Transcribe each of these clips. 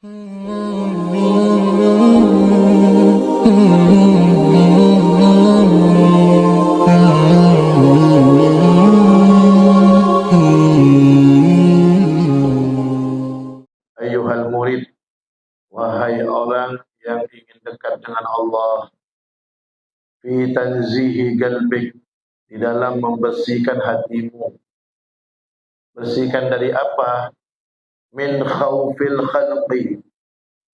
Ayuhal murid, wahai orang yang ingin dekat dengan Allah, fi tanzihi qalbik, di dalam membersihkan hatimu. Bersihkan dari apa? Min khaufil khalqi,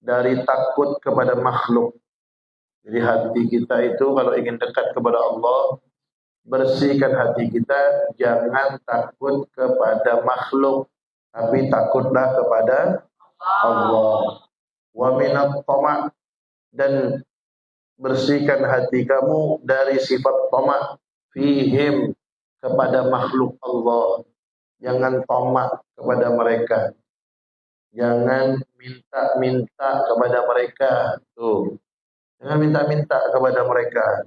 dari takut kepada makhluk. Jadi hati kita itu kalau ingin dekat kepada Allah, bersihkan hati kita, jangan takut kepada makhluk, tapi takutlah kepada Allah. Wa minat tama', dan bersihkan hati kamu dari sifat tama' fihim, kepada makhluk Allah. Jangan tamak kepada mereka, jangan minta-minta kepada mereka. Tuh, jangan minta-minta kepada mereka.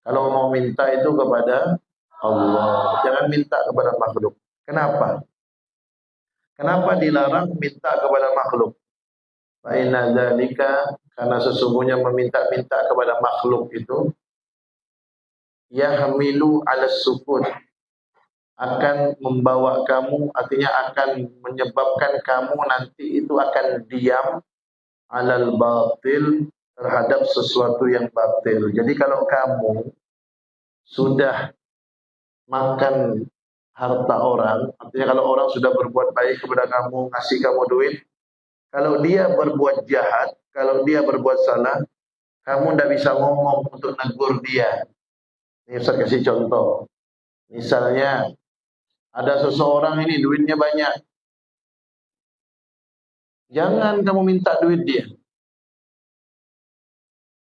Kalau mau minta itu kepada Allah, jangan minta kepada makhluk. Kenapa? Kenapa dilarang minta kepada makhluk? Fa inna dzalika, karena sesungguhnya meminta-minta kepada makhluk itu yahmilu 'ala sukun, akan membawa kamu, artinya akan menyebabkan kamu nanti itu akan diam, alal batil, terhadap sesuatu yang batil. Jadi kalau kamu sudah makan harta orang, artinya kalau orang sudah berbuat baik kepada kamu, ngasih kamu duit, kalau dia berbuat jahat, kalau dia berbuat salah, kamu tidak bisa ngomong untuk negur dia. Ini Ustaz kasih contoh. Misalnya ada seseorang ini duitnya banyak, jangan kamu minta duit dia.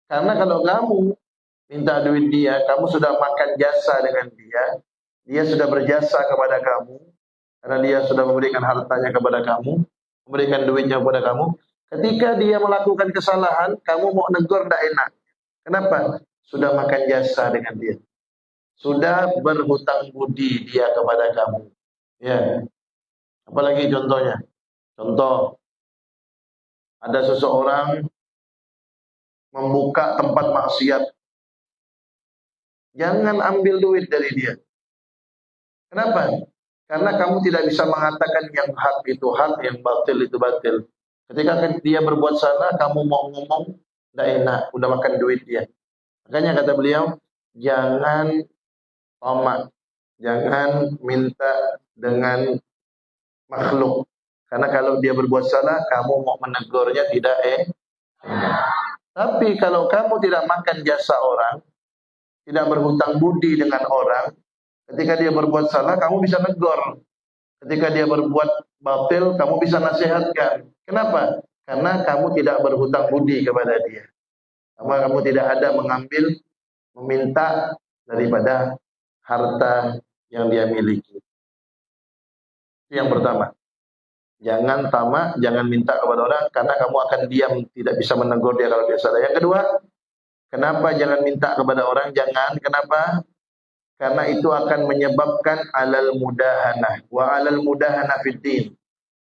Karena kalau kamu minta duit dia, kamu sudah makan jasa dengan dia, dia sudah berjasa kepada kamu, karena dia sudah memberikan hartanya kepada kamu, memberikan duitnya kepada kamu. Ketika dia melakukan kesalahan, kamu mau negur tidak enak. Kenapa? Sudah makan jasa dengan dia, sudah berhutang budi dia kepada kamu. Ya. Apalagi contohnya? Contoh, ada seseorang membuka tempat maksiat, jangan ambil duit dari dia. Kenapa? Karena kamu tidak bisa mengatakan yang hak itu hak, yang batil itu batil. Ketika dia berbuat salah, kamu mau ngomong, tidak enak, udah makan duit dia. Makanya kata beliau, jangan tamak, jangan minta dengan makhluk. Karena kalau dia berbuat salah, kamu mau menegurnya tidak Tapi kalau kamu tidak makan jasa orang, tidak berhutang budi dengan orang, ketika dia berbuat salah, kamu bisa negur. Ketika dia berbuat batil, kamu bisa nasihatkan. Kenapa? Karena kamu tidak berhutang budi kepada dia. Kamu tidak ada mengambil, meminta daripada harta yang dia miliki. Itu yang pertama. Jangan tamak, jangan minta kepada orang, karena kamu akan diam, tidak bisa menegur dia kalau dia salah. Yang kedua, kenapa jangan minta kepada orang? Jangan, kenapa? Karena itu akan menyebabkan alal mudahanah wa alal mudahanah fiddin,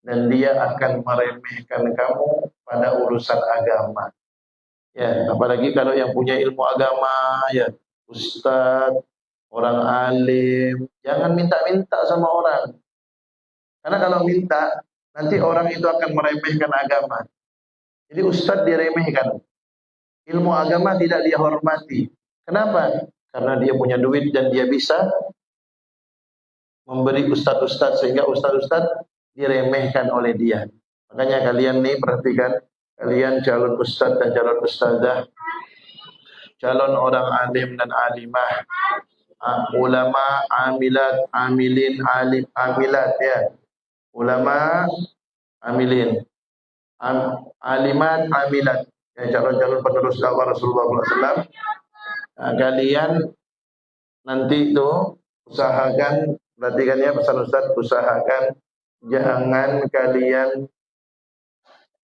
dan dia akan meremehkan kamu pada urusan agama. Ya, apalagi kalau yang punya ilmu agama, ya, ustaz, orang alim, jangan minta-minta sama orang. Karena kalau minta, nanti orang itu akan meremehkan agama. Jadi ustaz diremehkan, ilmu agama tidak dia hormati. Kenapa? Karena dia punya duit dan dia bisa memberi ustaz-ustaz, sehingga ustaz-ustaz diremehkan oleh dia. Makanya kalian nih perhatikan, kalian calon ustaz dan calon ustazah, calon orang alim dan alimah, ulama, amilat, amilin, alim, amilat, ya. Ulama, amilin, alimat, amilat, ya, calon-calon penerus dakwah Rasulullah SAW. Nah, kalian nanti itu usahakan, perhatikan ya pesan Ustaz, usahakan jangan kalian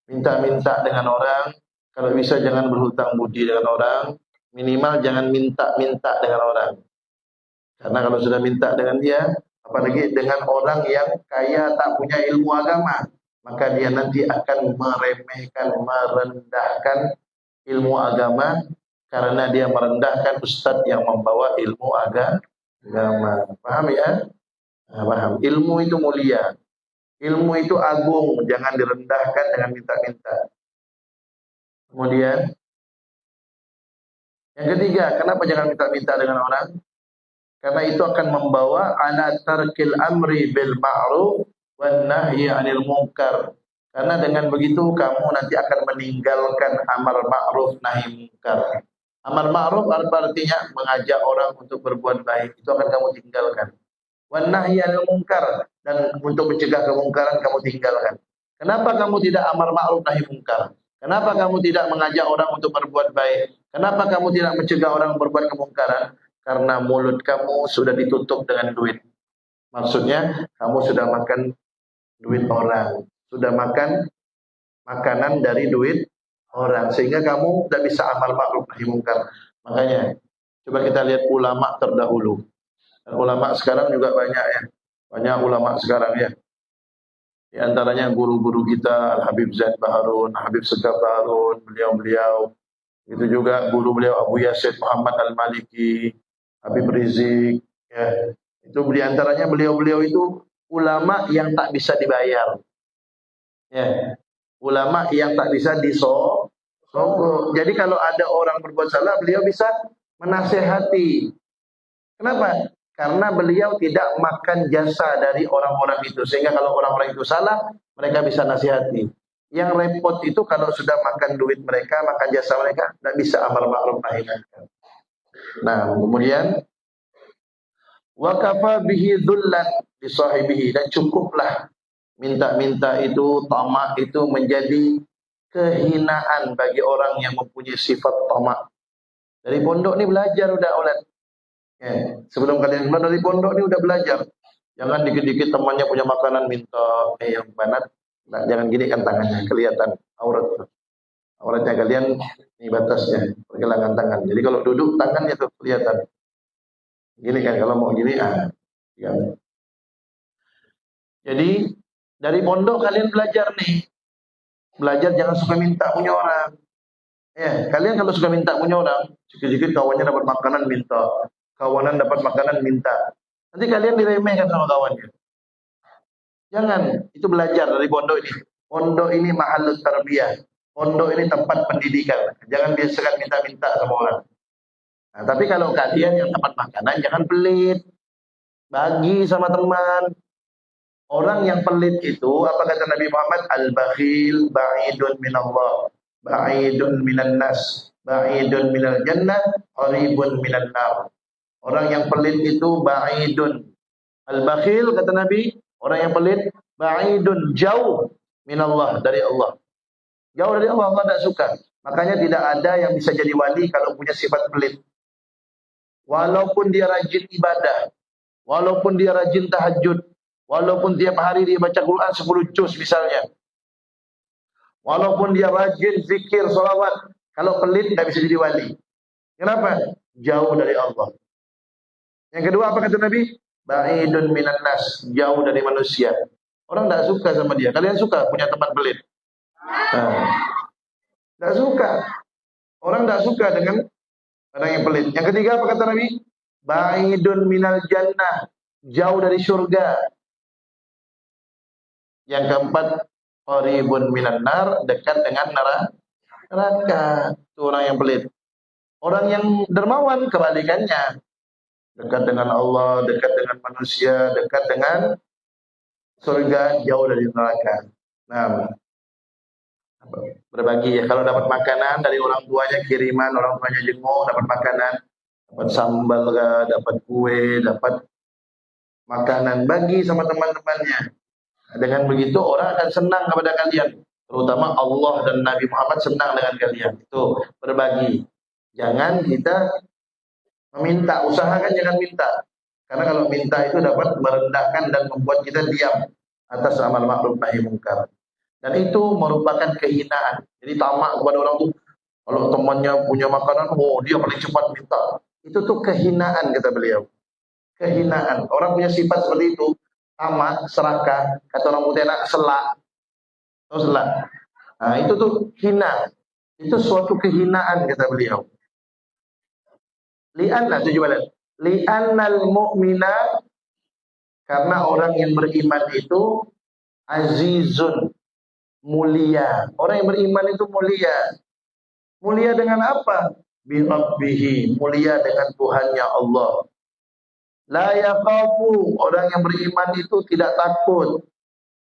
minta-minta dengan orang. Kalau bisa jangan berhutang budi dengan orang, minimal jangan minta-minta dengan orang. Karena kalau sudah minta dengan dia, apalagi dengan orang yang kaya tak punya ilmu agama, maka dia nanti akan meremehkan, merendahkan ilmu agama karena dia merendahkan ustadz yang membawa ilmu agama. Paham ya? Nah, paham. Ilmu itu mulia. Ilmu itu agung, jangan direndahkan, jangan minta-minta. Kemudian yang ketiga, kenapa jangan minta-minta dengan orang? Karena itu akan membawa ala tarkil amri bil ma'ruf wan nahyi 'anil munkar. Karena dengan begitu kamu nanti akan meninggalkan amar ma'ruf nahi munkar. Amar ma'ruf artinya mengajak orang untuk berbuat baik, itu akan kamu tinggalkan. Wan nahyi 'anil munkar, dan untuk mencegah kemungkaran kamu tinggalkan. Kenapa kamu tidak amar ma'ruf nahi munkar? Kenapa kamu tidak mengajak orang untuk berbuat baik? Kenapa kamu tidak mencegah orang berbuat kemungkaran? Karena mulut kamu sudah ditutup dengan duit. Maksudnya kamu sudah makan duit orang, sudah makan makanan dari duit orang, sehingga kamu tidak bisa amar ma'ruf nahi munkar. Makanya coba kita lihat ulama terdahulu. Dan ulama sekarang juga banyak ya. Banyak ulama sekarang ya. Di antaranya guru-guru kita Al-Habib Zaid Baharun, Habib Segaf Baharun, beliau-beliau. Itu juga guru beliau Abu Yasid Muhammad Al-Maliki, Habib Rizik ya. Itu di antaranya beliau-beliau itu ulama yang tak bisa dibayar. Ya. Ulama yang tak bisa disogok. Jadi kalau ada orang berbuat salah, beliau bisa menasehati. Kenapa? Karena beliau tidak makan jasa dari orang-orang itu. Sehingga kalau orang-orang itu salah, mereka bisa nasihati. Yang repot itu kalau sudah makan duit mereka, makan jasa mereka, tidak bisa amar ma'ruf nahi munkar. Nah, kemudian wa kafa bihi dhullan li sahibihi, dan cukuplah minta-minta itu, tamak itu menjadi kehinaan bagi orang yang mempunyai sifat tamak. Dari pondok ni belajar udah oleh. Ya, sebelum kalian keluar dari pondok ni udah belajar. Jangan dikit-dikit temannya punya makanan minta, yang banat. Nah, jangan gini kan tangannya, kelihatan aurat. Auratnya kalian ini batasnya, pergelangan tangan. Jadi kalau duduk tangannya tuh kelihatan. Gini kan kalau mau gini ya. Jadi dari pondok kalian belajar nih. Belajar jangan suka minta punya orang. Ya, kalian kalau suka minta punya orang, sedikit-sedikit kawannya dapat makanan minta. Kawanan dapat makanan minta. Nanti kalian diremehkan sama kawannya. Jangan, itu belajar dari pondok ini. Pondok ini mahallut tarbiyah. Pondok ini tempat pendidikan. Jangan biasakan minta-minta sama orang. Nah, tapi kalau kalian yang dapat makanan, jangan pelit. Bagi sama teman. Orang yang pelit itu, apa kata Nabi Muhammad? Al-bakhil ba'idun minallah, ba'idun minan nas, ba'idun minal jannah, qaribun minan nar. Orang yang pelit itu ba'idun. Al-bakhil kata Nabi, orang yang pelit ba'idun, jauh minallah, dari Allah. Jauh dari Allah, Allah tidak suka. Makanya tidak ada yang bisa jadi wali kalau punya sifat pelit. Walaupun dia rajin ibadah, walaupun dia rajin tahajud, walaupun tiap hari dia baca Quran 10 juz misalnya, walaupun dia rajin zikir, salawat, kalau pelit tidak bisa jadi wali. Kenapa? Jauh dari Allah. Yang kedua apa kata Nabi? Ba'idun minan nas, jauh dari manusia. Orang tidak suka sama dia. Kalian suka punya teman pelit? Tidak suka. Orang tidak suka dengan orang yang pelit. Yang ketiga apa kata Nabi? Ba'idun minal jannah, jauh dari surga. Yang keempat, qaribun minan nar, dekat dengan neraka. Itu orang yang pelit. Orang yang dermawan kebalikannya. Dekat dengan Allah, dekat dengan manusia, dekat dengan surga, jauh dari neraka. Nah, berbagi ya. Kalau dapat makanan dari orang tuanya, kiriman, orang tuanya jenguk, dapat makanan, dapat sambal, dapat kue, dapat makanan, bagi sama teman-temannya. Dengan begitu orang akan senang kepada kalian. Terutama Allah dan Nabi Muhammad senang dengan kalian. Itu berbagi. Jangan kita meminta, usahakan jangan minta. Karena kalau minta itu dapat merendahkan dan membuat kita diam atas amal ma'ruf nahi munkar. Dan itu merupakan kehinaan. Jadi tamak kepada orang tuh, kalau temannya punya makanan, oh dia paling cepat minta. Itu tuh kehinaan kata beliau. Kehinaan. Orang punya sifat seperti itu, tamak, serakah, kata orang putih selak. Tahu selah. Nah, itu tuh hina. Itu suatu kehinaan kata beliau. Li'anna tujuh balik. Li'annal mu'mina, karena orang yang beriman itu azizun, mulia. Orang yang beriman itu mulia. Mulia dengan apa? Bi Rabbihi, mulia dengan Tuhannya Allah. La yaqafu, orang yang beriman itu tidak takut.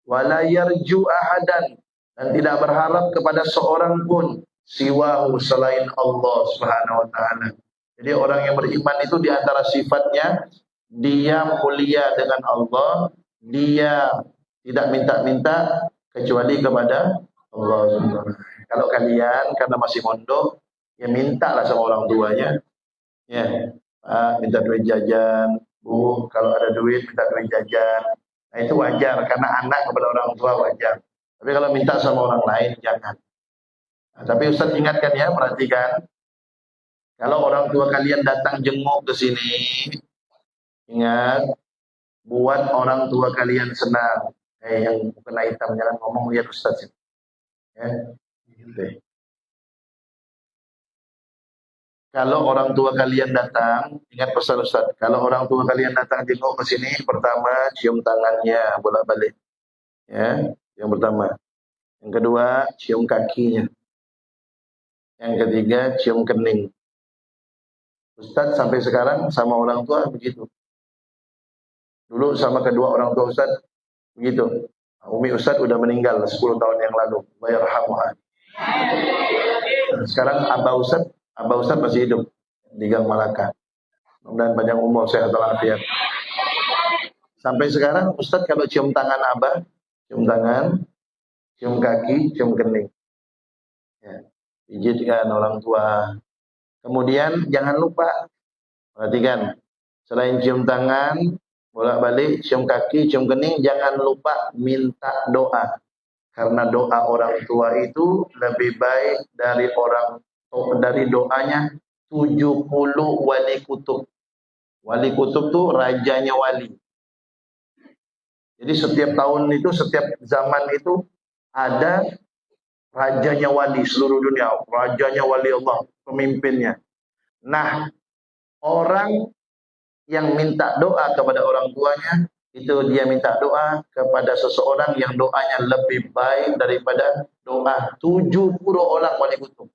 Wala yarju ahadan, dan tidak berharap kepada seorang pun siwahu, selain Allah Subhanahu wa taala. Jadi orang yang beriman itu di antara sifatnya dia mulia dengan Allah, dia tidak minta-minta kecuali kepada Allah Subhanahu wa taala. Kalau kalian karena masih mondok, ya mintalah sama orang tuanya. Ya, minta duit jajan, Bu, kalau ada duit minta duit jajan. Nah, itu wajar karena anak kepada orang tua wajar. Tapi kalau minta sama orang lain jangan. Nah, tapi Ustaz ingatkan ya, perhatikan. Kalau orang tua kalian datang jenguk ke sini, ingat, buat orang tua kalian senang. Yang kena hitam jangan ngomong lihat Ustaz. Ya. Gitu. Kalau orang tua kalian datang, ingat pesan Ustaz, kalau orang tua kalian datang jenguk ke sini, pertama cium tangannya bolak-balik. Ya, yang pertama. Yang kedua, cium kakinya. Yang ketiga, cium kening. Ustaz sampai sekarang sama orang tua begitu. Dulu sama kedua orang tua Ustaz begitu. Umi Ustaz udah meninggal 10 tahun yang lalu. Bayarhamuha. Sekarang Abah Ustaz masih hidup di Gang Malaka. Mudah-mudahan panjang umur, sehat walafiat. Sampai sekarang Ustaz kalau cium tangan Abah, cium tangan, cium kaki, cium kening. Ya, pijitkan orang tua. Kemudian jangan lupa, perhatikan, selain cium tangan, bolak-balik, cium kaki, cium kening, jangan lupa minta doa. Karena doa orang tua itu lebih baik dari doanya 70 wali kutub. Wali kutub tuh rajanya wali. Jadi setiap tahun itu, setiap zaman itu ada rajanya wali seluruh dunia. Rajanya wali Allah, pemimpinnya. Nah, orang yang minta doa kepada orang tuanya, itu dia minta doa kepada seseorang yang doanya lebih baik daripada doa 70 orang wali kutub.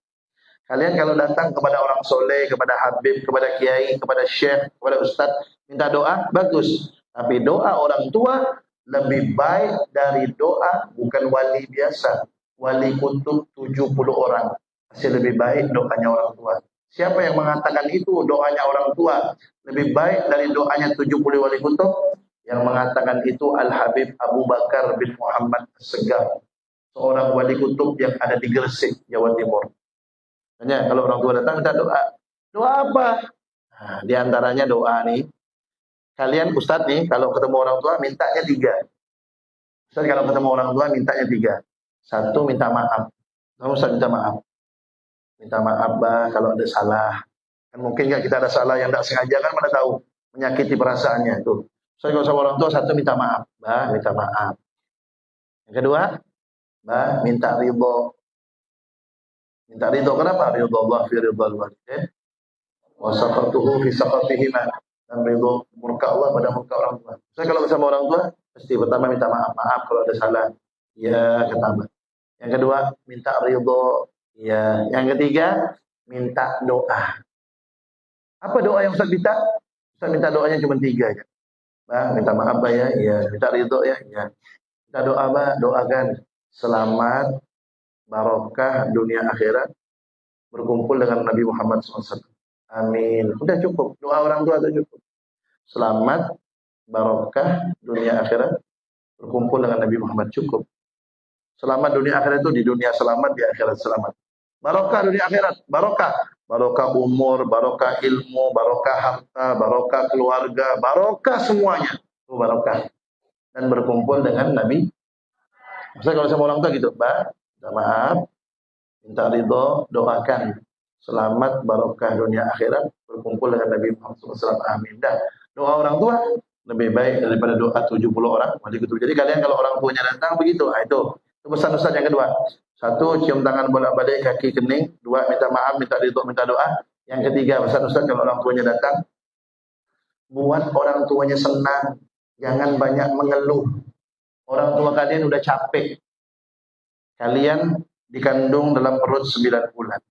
Kalian kalau datang kepada orang soleh, kepada habib, kepada kiai, kepada syekh, kepada ustaz, minta doa, bagus. Tapi doa orang tua lebih baik dari doa bukan wali biasa. Wali kutub 70 orang. Masih lebih baik doanya orang tua. Siapa yang mengatakan itu doanya orang tua lebih baik dari doanya 70 wali kutub? Yang mengatakan itu Al-Habib Abu Bakar bin Muhammad As-Segaf. Seorang wali kutub yang ada di Gresik, Jawa Timur. Hanya kalau orang tua datang minta doa. Doa apa? Nah, di antaranya doa nih. Kalian Ustadz nih, kalau ketemu orang tua mintanya 3. Ustadz kalau ketemu orang tua mintanya 3. 1, minta maaf. Kamu Ustadz minta maaf. Minta maaf, Bah, kalau ada salah. Kan mungkin nggak kita ada salah yang tidak sengaja, kan mana tahu. Menyakiti perasaannya. Tuh. Ustadz kalau sama orang tua, 1, minta maaf. Bah, minta maaf. Yang kedua, Bah, minta ridho. Minta ridho kenapa? Ridho Allah fi ridho al-walidain wa saqatuhu fi saqatihima, dan ridho murka Allah pada murka orang tua. Saya kalau bersama orang tua pasti pertama minta maaf, kalau ada salah. Ya, kata. Yang kedua, minta ridho. Ya, yang ketiga, minta doa. Apa doa yang Ustaz minta? Ustaz minta doanya cuma 3 aja. Bah, minta maaf Bah ya. Ya, minta ridho ya. Ya. Minta doa Bah, doakan selamat barokah dunia akhirat berkumpul dengan Nabi Muhammad SAW. Amin. Udah cukup. Doa orang tua itu cukup. Selamat barokah dunia akhirat berkumpul dengan Nabi Muhammad, cukup. Selamat dunia akhirat itu di dunia selamat, di akhirat selamat. Barokah dunia akhirat, barokah. Barokah umur, barokah ilmu, barokah harta, barokah keluarga, barokah semuanya. Itu barokah. Dan berkumpul dengan Nabi. Maksudnya kalau sama orang tua gitu, Mbak, minta maaf, minta ridho, doakan selamat barokah dunia akhirat berkumpul dengan Nabi Muhammad SAW. Amin. Dah, doa orang tua lebih baik daripada doa 70 orang wali kutub. Jadi kalian kalau orang tuanya datang begitu, itu Itu pesan Ustaz yang kedua. Satu, cium tangan bolak-balik kaki kening. Dua, minta maaf, minta ridho, minta doa. Yang ketiga, pesan Ustaz kalau orang tuanya datang, buat orang tuanya senang. Jangan banyak mengeluh. Orang tua kalian udah capek. Kalian dikandung dalam perut 9 bulan.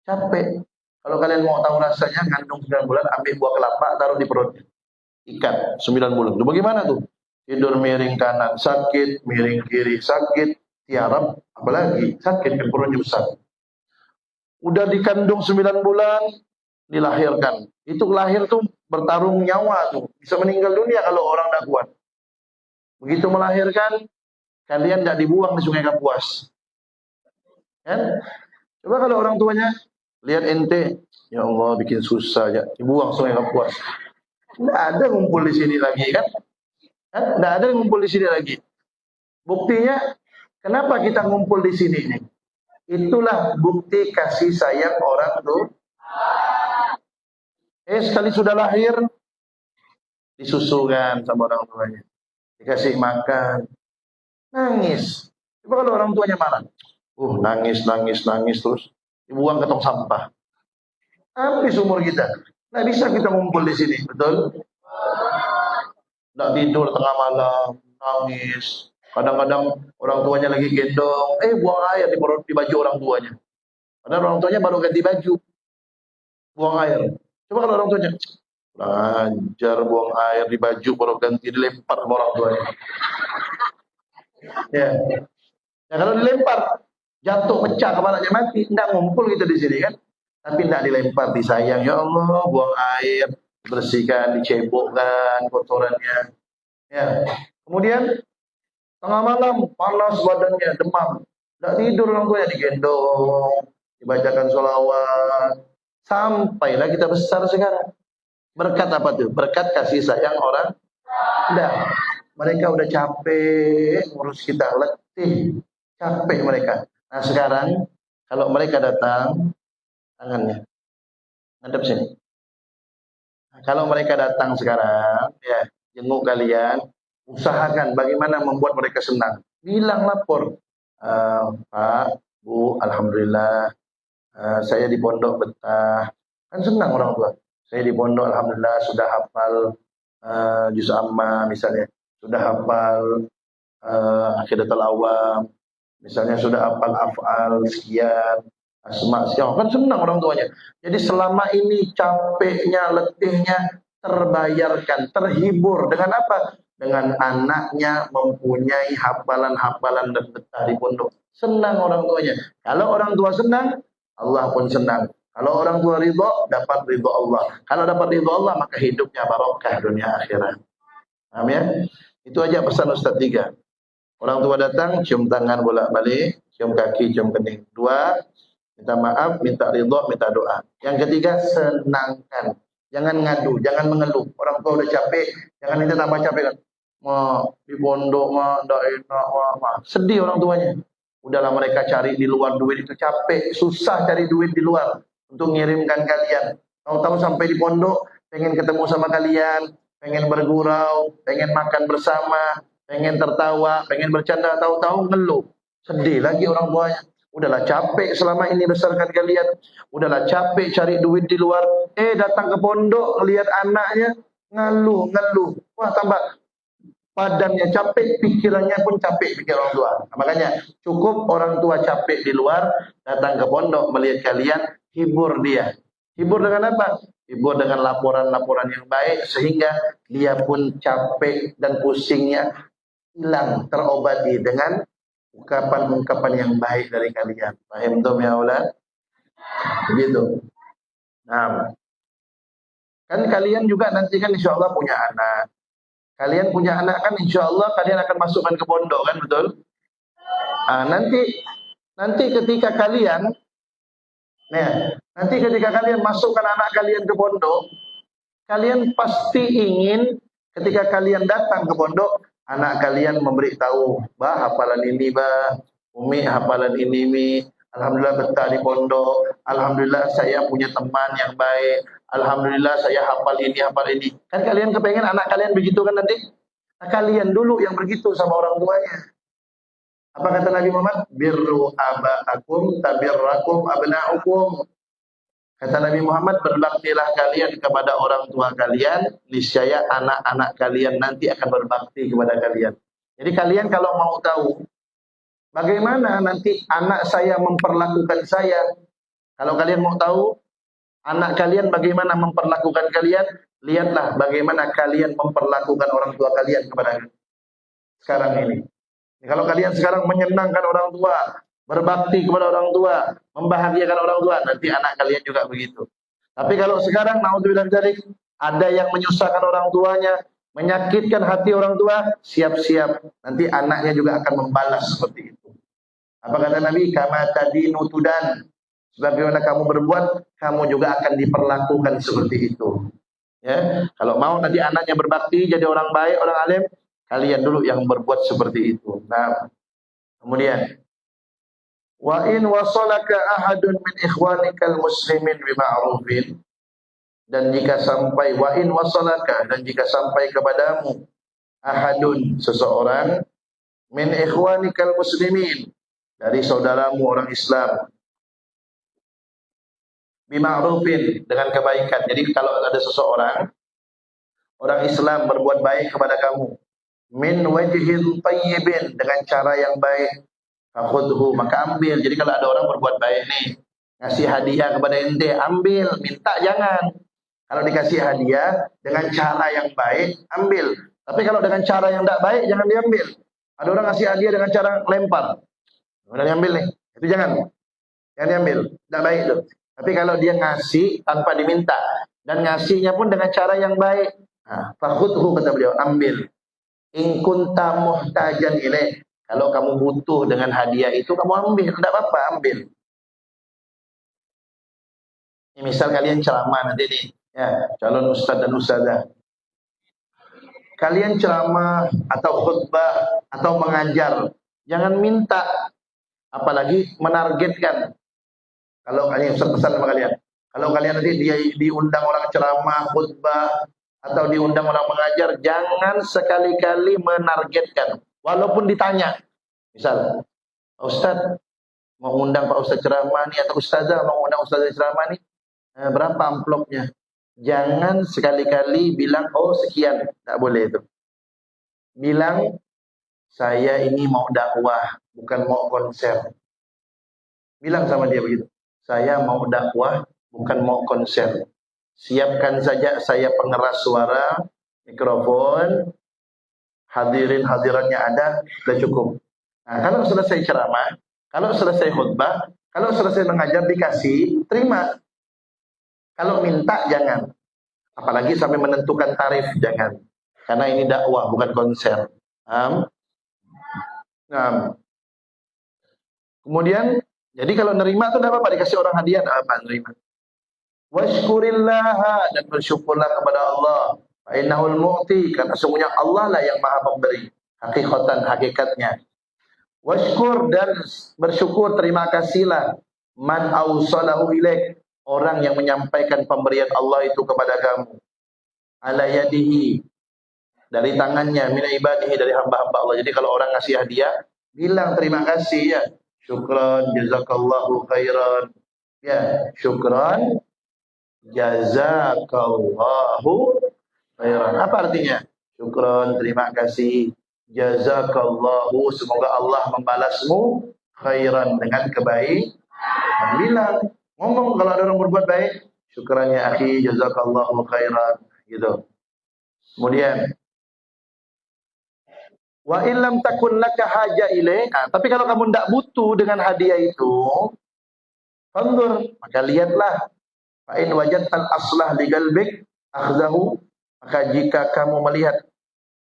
Capek. Kalau kalian mau tahu rasanya, kandung 9 bulan, ambil buah kelapa, taruh di perutnya. Ikat 9 bulan. Itu bagaimana tuh? Tidur miring kanan sakit, miring kiri sakit, tiarap, apalagi sakit kan perutnya besar. Udah dikandung 9 bulan, dilahirkan. Itu lahir tuh bertarung nyawa tuh. Bisa meninggal dunia kalau orang tidak kuat. Begitu melahirkan, kalian tidak dibuang di Sungai Kapuas. Kan? Coba kalau orang tuanya lihat ente, ya Allah bikin susah ya, dibuang Sungai Kapuas. Tidak ada ngumpul di sini lagi kan? Tidak ada yang ngumpul di sini lagi. Buktinya, kenapa kita ngumpul di sini nih? Itulah bukti kasih sayang orang tuh. Sekali sudah lahir, disusukan sama orang tuanya, dikasih makan, nangis. Coba kalau orang tuanya marah, nangis terus, dibuang ke tong sampah. Habis umur kita. Nggak bisa kita ngumpul di sini, betul? Nggak tidur tengah malam, nangis. Kadang-kadang orang tuanya lagi gendong, buang air di baju orang tuanya. Padahal orang tuanya baru ganti baju, buang air. Coba kalau orang tuanya, lancar buang air di baju baru ganti, dilempar sama orang tuanya. Ya, kalau dilempar, jatuh pecah kepalanya mati, tidak ngumpul kita di sini kan? Tapi tidak dilempar, disayang. Ya Allah, buang air, bersihkan, dicebokkan kotorannya. Ya. Kemudian tengah malam panas badannya, demam, tidak tidur orang tuanya, digendong, dibacakan sholawat, sampailah kita besar sekarang. Berkat apa tuh? Berkat kasih sayang orang. Tidak, mereka udah capek ngurus kita, letih, capek mereka. Nah sekarang kalau mereka datang, tangannya ngadep sini. Kalau mereka datang sekarang, ya jenguk kalian, usahakan bagaimana membuat mereka senang. Bilang, lapor, Pak, Bu, alhamdulillah, saya di pondok betah. Kan senang orang tua. Saya di pondok, alhamdulillah, sudah hafal juz amma misalnya, sudah hafal Aqidatul Awam, misalnya sudah hafal af'al sekian, asma sekian, kan senang orang tuanya. Jadi selama ini capeknya, letihnya terbayarkan, terhibur dengan apa? Dengan anaknya mempunyai hafalan-hafalan dan betah di pondok. Senang orang tuanya. Kalau orang tua senang, Allah pun senang. Kalau orang tua ridho, dapat ridho Allah. Kalau dapat ridho Allah, maka hidupnya barokah dunia akhirat. Paham ya? Itu aja pesan Ustaz 3. Orang tua datang, cium tangan bolak-balik, cium kaki, cium kening. 2, minta maaf, minta ridho, minta doa. Yang ketiga, senangkan. Jangan ngadu, jangan mengeluh. Orang tua udah capek, jangan minta tambah capek kan. Di pondok ndak enak, sedih orang tuanya. Udahlah mereka cari di luar duit itu capek, susah cari duit di luar untuk ngirimkan kalian. Tahu-tahu sampai di pondok, pengen ketemu sama kalian, pengen bergurau, pengen makan bersama, pengen tertawa, pengen bercanda, tahu-tahu ngeluh. Sedih lagi orang tuanya. Udahlah capek selama ini besarkan kalian. Udahlah capek cari duit di luar. Datang ke pondok, lihat anaknya, ngeluh. Wah, tambah badannya capek, pikirannya pun capek, pikir orang tua. Nah, makanya cukup orang tua capek di luar, datang ke pondok, melihat kalian, hibur dia. Hibur dengan apa? Hibur dengan laporan-laporan yang baik, sehingga dia pun capek dan pusingnya hilang, terobati dengan ungkapan-ungkapan yang baik dari kalian. Paham tuh ya Allah? Begitu. Nah, kan kalian juga nanti kan insya Allah punya anak. Kalian punya anak kan insya Allah kalian akan masukkan ke pondok kan, betul? Nanti ketika kalian, nanti ketika kalian masukkan anak kalian ke pondok, kalian pasti ingin ketika kalian datang ke pondok, anak kalian memberitahu, bah hafalan ini bah, Umi hafalan ini Mi, alhamdulillah betah di pondok, alhamdulillah saya punya teman yang baik, alhamdulillah saya hafal ini. Kan kalian kepengen anak kalian begitu kan nanti? Nah, kalian dulu yang begitu sama orang tuanya. Apa kata Nabi Muhammad? Birru aba'akum tabirrakum abna'ukum. Kata Nabi Muhammad, berbaktilah kalian kepada orang tua kalian, niscaya anak-anak kalian nanti akan berbakti kepada kalian. Jadi kalian kalau mau tahu bagaimana nanti anak saya memperlakukan saya, kalau kalian mau tahu anak kalian bagaimana memperlakukan kalian, lihatlah bagaimana kalian memperlakukan orang tua kalian kepada sekarang ini. Kalau kalian sekarang menyenangkan orang tua, berbakti kepada orang tua, membahagiakan orang tua, nanti anak kalian juga begitu. Tapi kalau sekarang, naudzubillah dzalik, ada yang menyusahkan orang tuanya, menyakitkan hati orang tua, siap-siap nanti anaknya juga akan membalas seperti itu. Apa kata Nabi? Kama tadinu tudan. Sebagaimana kamu berbuat, kamu juga akan diperlakukan seperti itu. Ya, kalau mau nanti anaknya berbakti, jadi orang baik, orang alim, kalian dulu yang berbuat seperti itu. Nah, kemudian wa in wasalaka ahadun min ikhwanikal muslimin bima'rufin, dan jika sampai wa in wasalaka, dan jika sampai kepadamu ahadun, seseorang, min ikhwanikal muslimin, dari saudaramu orang Islam, bima'rufin, dengan kebaikan. Jadi kalau ada seseorang orang Islam berbuat baik kepada kamu, min wajhin tayyibin, dengan cara yang baik, fakhudhu, maka ambil. Jadi kalau ada orang berbuat baik nih, ngasih hadiah kepada ente, ambil, minta jangan. Kalau dikasih hadiah dengan cara yang baik, ambil. Tapi kalau dengan cara yang tidak baik, jangan diambil. Ada orang ngasih hadiah dengan cara lempar, udah diambil nih, itu jangan diambil, tidak baik itu. Tapi kalau dia ngasih tanpa diminta, dan ngasihnya pun dengan cara yang baik, fakhudhu, kata beliau, ambil. In kunta muhtajan ilaih, kalau kamu butuh dengan hadiah itu, kamu ambil, tidak apa-apa, ambil. Ini misal kalian ceramah nanti nih, ya, calon ustaz dan ustazah. Kalian ceramah atau khutbah atau mengajar, jangan minta, apalagi menargetkan. Kalau kalian pesan sama kalian, kalau kalian nanti diundang orang ceramah, khutbah, atau diundang orang mengajar, jangan sekali-kali menargetkan. Walaupun ditanya, misal, Pak Ustaz, mau undang Pak Ustaz ceramah nih, atau Ustazah mau undang Ustazah ceramah nih, berapa amplopnya? Jangan sekali-kali bilang, oh sekian, tak boleh itu. Bilang, saya ini mau dakwah, bukan mau konser. Bilang sama dia begitu. Saya mau dakwah, bukan mau konser. Siapkan saja saya pengeras suara, mikrofon, hadirin hadirannya ada, sudah cukup. Nah, kalau selesai ceramah, kalau selesai khutbah, kalau selesai mengajar dikasih, terima. Kalau minta jangan. Apalagi sampai menentukan tarif, jangan. Karena ini dakwah, bukan konser. Nah, kemudian, jadi kalau nerima itu tidak apa-apa, dikasih orang hadiah, tidak apa-apa, nerima. Washkurillaha, dan bersyukurlah kepada Allah. Fa'innahul mu'ti, karena sesungguhnya Allah lah yang maha pemberi. Hakikatnya. Washkur, dan bersyukur, terima kasihlah. Man awsalahu ilaik, orang yang menyampaikan pemberian Allah itu kepada kamu. Ala yadihi, dari tangannya, min ibadihi, dari hamba-hamba Allah. Jadi kalau orang ngasih hadiah, bilang terima kasih ya. Syukran, jazakallahu khairan. Ya, syukran, jazakallahu khairan. Apa artinya? Syukran, terima kasih. Jazakallahu, semoga Allah membalasmu khairan, dengan kebaikan. Bilang, ngomong kalau ada orang berbuat baik, syukran ya akhi, jazakallahu khairan, gitu. Kemudian, wa illam takun laka haja ilaih. Tapi kalau kamu tidak butuh dengan hadiah itu, fanzur, maka lihatlah. Fa in wajadtal aslah li qalbik akhzahu, maka jika kamu melihat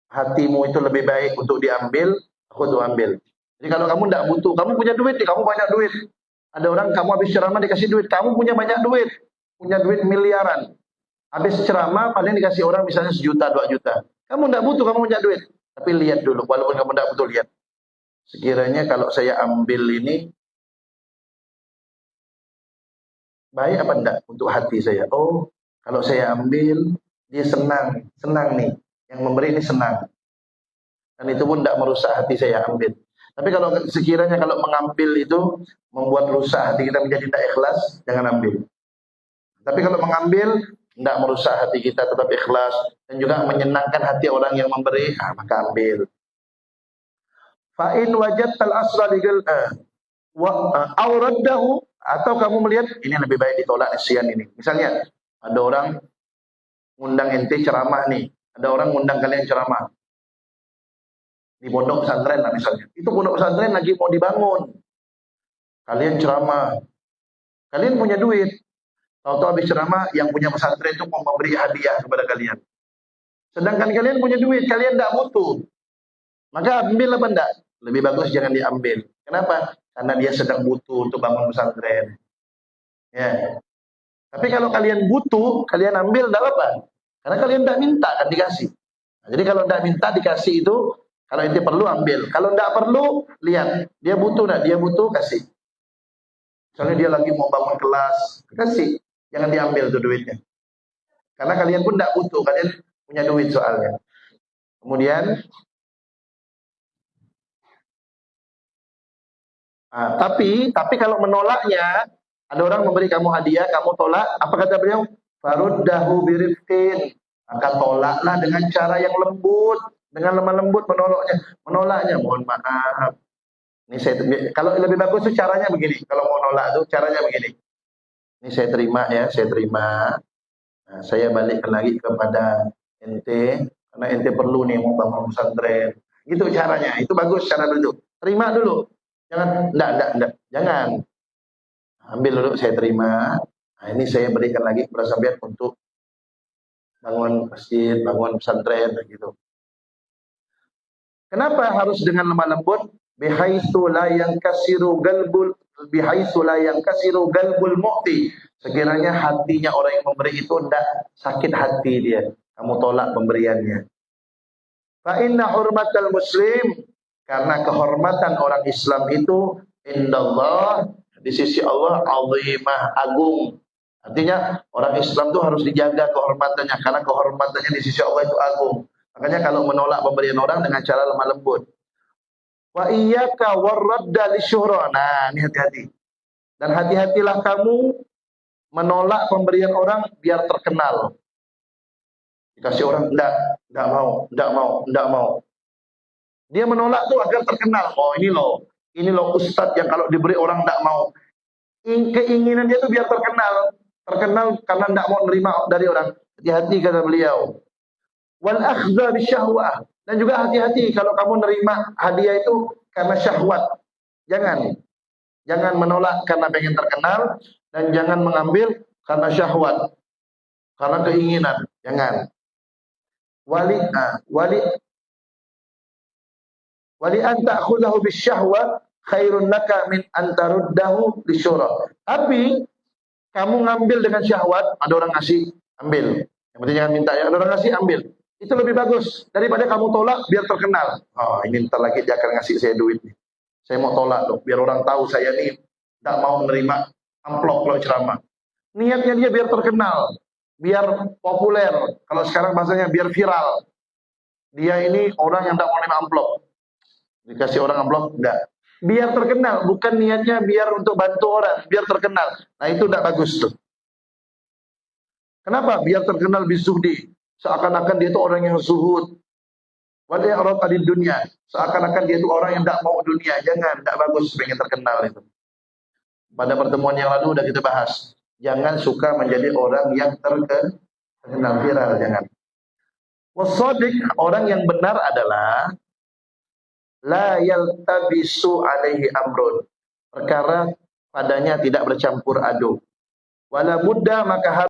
hatimu itu lebih baik untuk diambil, khudhu, ambil. Jadi kalau kamu tidak butuh, kamu punya duit, kamu banyak duit. Ada orang kamu habis ceramah dikasih duit, kamu punya banyak duit, punya duit miliaran. Habis ceramah paling dikasih orang misalnya 1 juta, 2 juta. Kamu tidak butuh, kamu punya duit. Tapi lihat dulu, walaupun kamu tidak butuh, lihat. Sekiranya kalau saya ambil ini, baik apa enggak untuk hati saya? Oh, kalau saya ambil, dia senang nih. Yang memberi ini senang. Dan itu pun tidak merusak hati saya, ambil. Tapi kalau sekiranya kalau mengambil itu membuat rusak hati kita menjadi tidak ikhlas, jangan ambil. Tapi kalau mengambil tidak merusak hati kita, tetap ikhlas dan juga menyenangkan hati orang yang memberi, maka ambil. Fa in wajadtal asla digal aw raddahu, atau kamu melihat ini lebih baik ditolak isian ini. Misalnya ada orang ngundang ente ceramah nih, ada orang ngundang kalian ceramah di pondok pesantren lah misalnya. Itu pondok pesantren lagi mau dibangun. Kalian ceramah. Kalian punya duit. Tahu-tahu habis ceramah yang punya pesantren itu mau memberi hadiah kepada kalian. Sedangkan kalian punya duit, kalian tidak butuh. Maka ambil apa enggak? Lebih bagus jangan diambil. Kenapa? Karena dia sedang butuh untuk bangun pesantren. Ya. Tapi kalau kalian butuh, kalian ambil tidak apa-apa. Karena kalian tidak minta kan dikasih. Nah, jadi kalau tidak minta dikasih itu, kalau itu perlu ambil. Kalau tidak perlu, lihat. Dia butuh enggak? Dia butuh, kasih. Misalnya dia lagi mau bangun kelas, kasih. Jangan diambil tuh duitnya. Karena kalian pun tidak butuh, kalian punya duit soalnya. Kemudian, tapi kalau menolaknya, ada orang memberi kamu hadiah, kamu tolak, apa kata beliau? Faruddahu birifqin. Maka tolaklah dengan cara yang lembut, dengan lemah lembut menolaknya. Mohon maaf. Ini kalau lebih bagus itu caranya begini. Kalau mau nolak itu caranya begini. Ini saya terima ya, saya terima. Nah, saya balikkan lagi kepada ente, karena ente perlu nih mau bangun pesantren. Gitu caranya, itu bagus cara dulu. Terima dulu. Jangan, enggak. Jangan. Ambil dulu, saya terima. Nah, ini saya berikan lagi kepada sampean untuk bangun masjid, bangun pesantren, gitu. Kenapa harus dengan lemah lembut? Bihaitsu la yankasiru galbul mu'ti. Sekiranya hatinya orang yang memberi itu tidak sakit hati dia, kamu tolak pemberiannya. Fa inna hurmatal muslim, karena kehormatan orang Islam itu indallah, di sisi Allah, azimah, agung. Artinya orang Islam itu harus dijaga kehormatannya, karena kehormatannya di sisi Allah itu agung. Makanya kalau menolak pemberian orang dengan cara lemah lembut. Wa iyyaka warradda lisyuhra. Nah, ini hati-hati. Dan hati-hatilah kamu menolak pemberian orang biar terkenal. Dikasih orang enggak mau. Dia menolak tuh agar terkenal. Oh, ini loh ustadz yang kalau diberi orang enggak mau. Keinginan dia tuh biar terkenal karena enggak mau menerima dari orang. Hati-hati kata beliau. Wal akhdha bisyahwah. Dan juga hati-hati kalau kamu nerima hadiah itu karena syahwat. Jangan menolak karena pengen terkenal, dan jangan mengambil karena syahwat, karena keinginan. Jangan. Wali an ta'khudahu bisyahwa khairun laka min an taruddahu lisyura. Tapi kamu ngambil dengan syahwat, ada orang ngasih, ambil. Yang penting jangan minta, ya ada orang ngasih, ambil. Itu lebih bagus daripada kamu tolak biar terkenal. Oh, ini ntar lagi dia akan ngasih saya duit nih. Saya mau tolak loh, biar orang tahu saya nih tidak mau menerima amplop kalau ceramah. Niatnya dia biar terkenal, biar populer. Kalau sekarang bahasanya biar viral. Dia ini orang yang tidak mau menerima amplop. Dikasih orang amplop, enggak. Biar terkenal, bukan niatnya biar untuk bantu orang, biar terkenal. Nah, itu tidak bagus tuh. Kenapa? Biar terkenal bisuhdi. Seakan-akan dia itu orang yang zuhud. Wal i'rad adid dunia. Seakan-akan dia itu orang yang tidak mau dunia. Jangan, tidak bagus pengen terkenal itu. Pada pertemuan yang lalu sudah kita bahas. Jangan suka menjadi orang yang terkenal viral, jangan. Wassadiq, orang yang benar adalah la yaltabisu alaihi amrun. Perkara padanya tidak bercampur aduk. Wala budda, maka